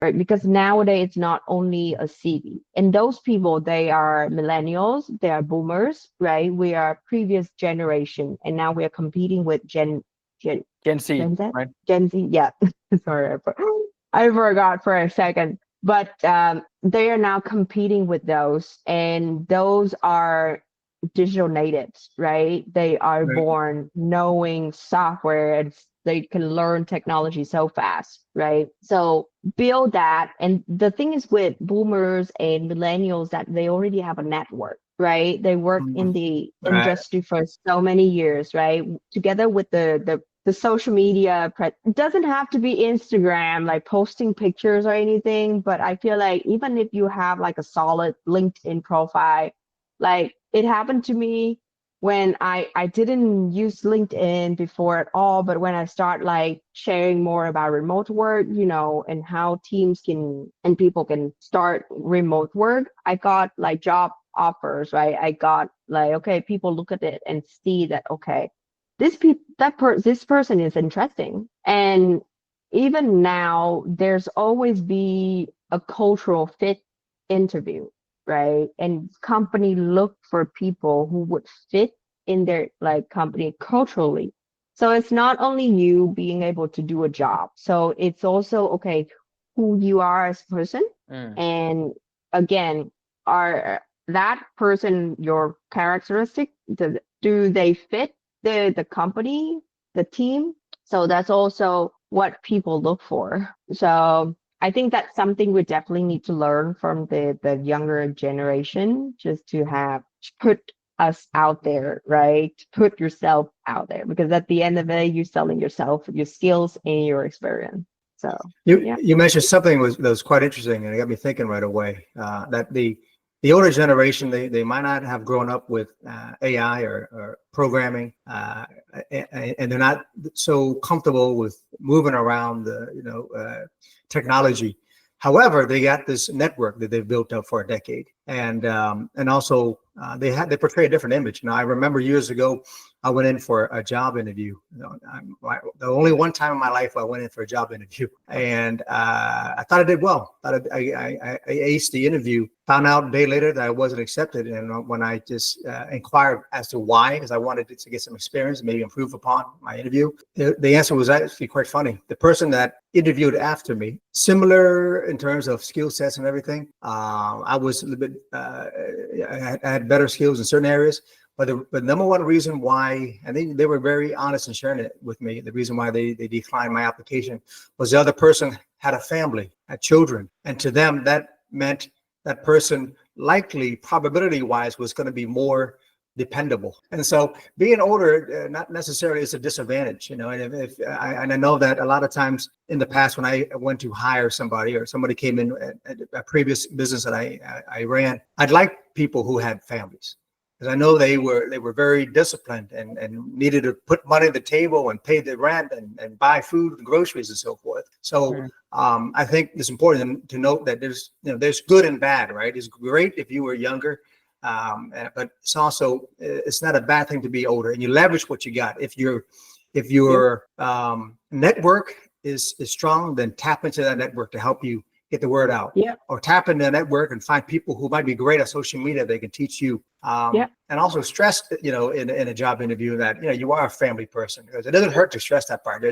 right? Because nowadays it's not only a CV. And those people, they are millennials, they are boomers, right? We are previous generation, and now we are competing with Gen, Gen Z, Gen Z, right? Gen Z. Yeah, sorry, I forgot for a second. But they are now competing with those, and those are digital natives, right? They are Right. born knowing software and they can learn technology so fast, right? So build that. And the thing is with boomers and millennials that they already have a network, right? They work in Mhm. the Right. industry for so many years, right? Together with the social media, it doesn't have to be Instagram, like posting pictures or anything, but I feel like even if you have like a solid LinkedIn profile, like it happened to me when I didn't use LinkedIn before at all, but when I start like sharing more about remote work, and how teams can and people can start remote work, I got like job offers, right? I got like, okay, people look at it and see that, okay, this person is interesting. And even now there's always be a cultural fit interview, right? And company look for people who would fit in their like company culturally. So it's not only you being able to do a job. So it's also, okay, who you are as a person. Mm. And again, are that person your characteristic? Do they fit the company, the team? So that's also what people look for. So I think that's something we definitely need to learn from the younger generation, just to have put us out there, right? Put yourself out there, because at the end of the day, you're selling yourself, your skills, and your experience. So You yeah. you mentioned something that was quite interesting, and it got me thinking right away. That the older generation, they might not have grown up with AI or programming, and they're not so comfortable with moving around the technology. However, they got this network that they've built up for a decade, and also they portray a different image. Now, I remember years ago, I went in for a job interview. The only one time in my life I went in for a job interview, and I thought I did well. I aced the interview. Found out a day later that I wasn't accepted, and when I just inquired as to why, because I wanted to get some experience, maybe improve upon my interview, the answer was actually quite funny. The person that interviewed after me, similar in terms of skill sets and everything. I was a little bit, I had better skills in certain areas. But the number one reason why, and they were very honest in sharing it with me, the reason why they declined my application was the other person had a family, had children. And to them, that meant that person likely, probability wise, was going to be more dependable. And so being older, not necessarily is a disadvantage, and I know that a lot of times in the past, when I went to hire somebody or somebody came in at a previous business that I ran, I'd like people who had families, because I know they were very disciplined and needed to put money on the table and pay the rent and buy food and groceries and so forth. So I think it's important to note that there's good and bad, right? It's great if you were younger, but it's not a bad thing to be older, and you leverage what you got. If your network is strong, then tap into that network to help you get the word out. Yeah. Or tap into the network and find people who might be great at social media. They can teach you. And also stress, in a job interview that, you are a family person, because it doesn't hurt to stress that part.